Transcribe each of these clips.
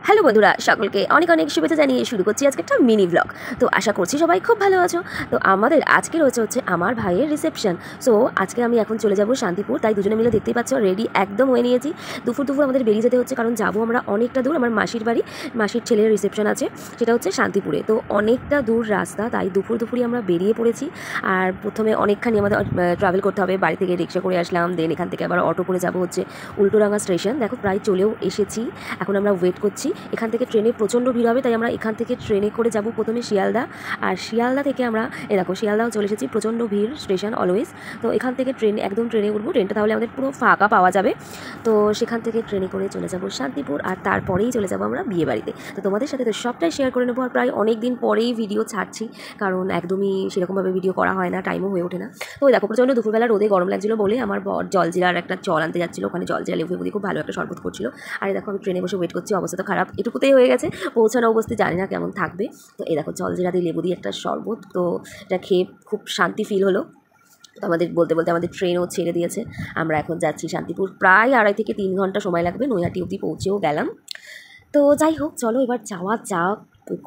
Hello বন্ধুরা, সকলকে অনেক অনেক শুভেচ্ছা জানিয়ে শুরু করছি আজকে একটা মিনি ব্লগ। তো আশা করছি সবাই খুব ভালো আছো। তো আমাদের আজকে রয়েছে আমার ভাইয়ের রিসেপশন। সো আজকে আমি এখন চলে যাব শান্তিপুর, তাই দুজনে মিলে দেখতেই পাচ্ছ রেডি একদম হয়ে নিয়েছি। দুপুর আমাদের বেরিয়ে যেতে হচ্ছে, কারণ যাবো আমরা অনেকটা দূর। আমার মাসির বাড়ি, মাসির ছেলের রিসেপশন আছে, সেটা হচ্ছে শান্তিপুরে। তো অনেকটা দূর রাস্তা, তাই দুপুরই আমরা বেরিয়ে পড়েছি। আর প্রথমে অনেকখানি আমাদের ট্রাভেল করতে হবে। বাড়ি থেকে রিক্সা করে আসলাম, দেন এখান থেকে আবার অটো করে যাবো হচ্ছে উল্টোডাঙ্গা স্টেশন। দেখো প্রায় চলেও এসেছি, এখন আমরা ওয়েট করছি। এখান থেকে ট্রেনে প্রচণ্ড ভিড় হবে, তাই আমরা এখান থেকে ট্রেনে করে যাব প্রথমে শিয়ালদা। আর শিয়ালদা থেকে আমরা দেখো শিয়ালদাও চলে এসেছি, প্রচণ্ড ভিড় স্টেশন অলওয়েজ। তো এখান থেকে ট্রেনে উঠবো। ট্রেনটা তাহলে আমাদের পুরো ফাঁকা পাওয়া যাবে। তো সেখান থেকে ট্রেনে করে চলে যাব শান্তিপুর, আর তারপরেই চলে যাব আমরা বিয়ে বাড়িতে। তো তোমাদের সাথে তো সবটাই শেয়ার করে নেবো। আর প্রায় অনেক দিন পরেই ভিডিও ছাড়ছি, কারণ একদমই সেরকমভাবে ভিডিও করা হয় না, টাইমও হয়ে ওঠে না। তো দেখো প্রচণ্ড দুপুরবেলা রোদে গরম লাগছিলো বলে আমার বর জলজিরার একটা জল আনতে যাচ্ছিলো, ওখানে জলজিরা লেবু দিয়ে খুব ভালো একটা শরবত করছিল। আর দেখো আমি ট্রেনে বসে ওয়েট করছি, অবস্থা তো খারাপ, এটুকুতেই হয়ে গেছে। পৌঁছানো অবস্থি জানি না কেমন থাকবে। তো এই দেখো জলজিরা দিয়ে লেবু দিয়ে একটা শরবত, তো এটা খেয়ে খুব শান্তি ফিল হলো। তো আমাদের বলতে আমাদের ট্রেনও ছেড়ে দিয়েছে। আমরা এখন যাচ্ছি শান্তিপুর, প্রায় 2.5 থেকে 3 ঘন্টা সময় লাগবে। নৈহাটি অবধি পৌঁছেও গেলাম। তো যাই হোক, চলো এবার যাওয়া যাক।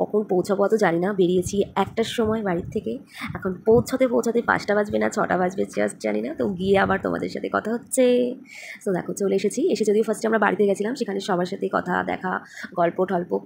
কখন পৌঁছাবো তো জানি না, বেরিয়েছি 1টার সময় বাড়ির থেকে, এখন পৌঁছাতে 5টা বাজবে না 6টা বাজবে জাস্ট জানি না। তো গিয়ে আবার তোমাদের সাথে কথা হচ্ছে। তো দেখো চলে এসে যদিও ফার্স্টে আমরা বাড়িতে গেছিলাম, সেখানে সবার সাথে কথা দেখা গল্প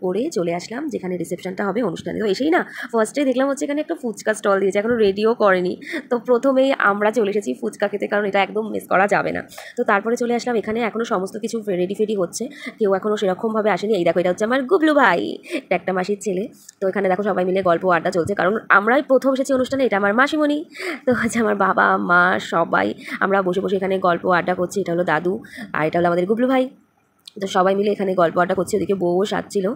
করে চলে আসলাম যেখানে রিসেপশনটা হবে, অনুষ্ঠানে। তো এসেই না ফার্স্টে দেখলাম হচ্ছে এখানে একটা ফুচকা স্টল দিয়েছে, এখনও রেডিও করেনি। তো প্রথমেই আমরা চলে এসেছি ফুচকা খেতে, কারণ এটা একদম মিস করা যাবে না। তো তারপরে চলে আসলাম এখানে, এখনও সমস্ত কিছু রেডি হচ্ছে, কেউ এখনও সেরকমভাবে আসেনি। এই দেখো এটা হচ্ছে আমার গুবলু ভাই, এটা একটা মাসির ছেলে। তো এখানে দেখো সবাই মিলে গল্প আড্ডা চলছে, কারণ আমরাই প্রথম এসেছি অনুষ্ঠানে। এটা আমার মাসিমণি, তো হচ্ছে আমার বাবা মা সবাই আমরা বসে এখানে গল্প আড্ডা করছি। এটা হলো দাদু, আর এটা হলো আমাদের গুবলু ভাই। তো সবাই মিলে এখানে গল্প আড্ডা করছি, ওদিকে বউও সাজছিল,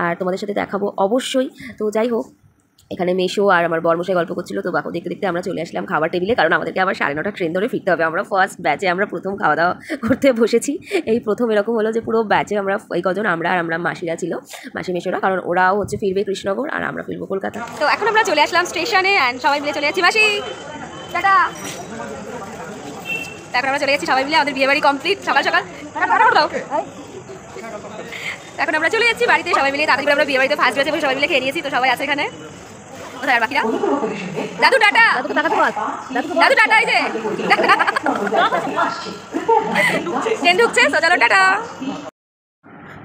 আর তোমাদের সাথে দেখাবো অবশ্যই। তো যাই হোক, এখানে মেশো আর আমার বরমশাই গল্প করছিল। তো বাকু দেখতে আমরা চলে আসলাম খাবার টেবিলে, কারণ আমাদেরকে আবার 9:30 ট্রেন ধরে ফিরতে হবে। আমরা ফার্স্ট ব্যাচে আমরা প্রথম খাওয়া দাওয়া করতে বসেছি। এই প্রথম এরকম হলো যে পুরো ব্যাচে আমরা এই কজন, আমরা মাসিরা ছিল, মাসি মেশোরা, কারণ ওরাও হচ্ছে ফিরবে কৃষ্ণনগর আর আমরা ফিরবো কলকাতা। তো এখন আমরা চলে আসলাম স্টেশনে, অ্যান্ড সবাই মিলে চলে যাচ্ছি। মাসি টাটা। এখন আমরা চলে যাচ্ছি সবাই মিলে, আমাদের বিয়ে বাড়ি কমপ্লিট। সকাল এখন আমরা চলে যাচ্ছি বাড়িতে সবাই মিলে। তাড়াতাড়ি আমরা বিয়ে বাড়িতে ফার্স্ট ব্যাচে সবাই মিলে খেয়ে নিয়েছি। তো সবাই আছে এখানে। কোথায় আর বাকিরা? দাদু টাটা, দাদু টাটা। এই যে ট্রেন ঢুকছে, চলো টাটা।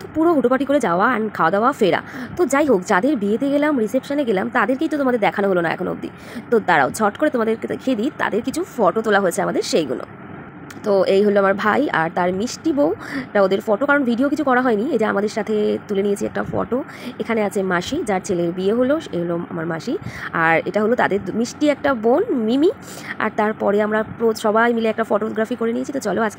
তো পুরো হুটোপাটি করে যাওয়া অ্যান্ড খাওয়া দাওয়া ফেরা। তো যাই হোক, যাদের বিয়েতে গেলাম, রিসেপশনে গেলাম, তাদেরকেই তো তোমাদের দেখানো হলো না এখনো অবধি। তো দাঁড়াও ঝট করে তোমাদেরকে দেখিয়ে দিই, তাদের কিছু ফটো তোলা হয়েছে আমাদের, সেইগুলো। তো এই হলো আমার ভাই আর তার মিষ্টি বউ, এটা ওদের ফটো, কারণ ভিডিও কিছু করা হয়নি। এই যে আমাদের সাথে তুলে নিয়েছি একটা ফটো। এখানে আছে মাসি, যার ছেলের বিয়ে হলো, এই হলো আমার মাসি। আর এটা হলো তাদের মিষ্টি একটা বোন মিমি। আর তারপরে আমরা সবাই মিলে একটা ফটোগ্রাফি করে নিয়েছি। তো চলো আজকে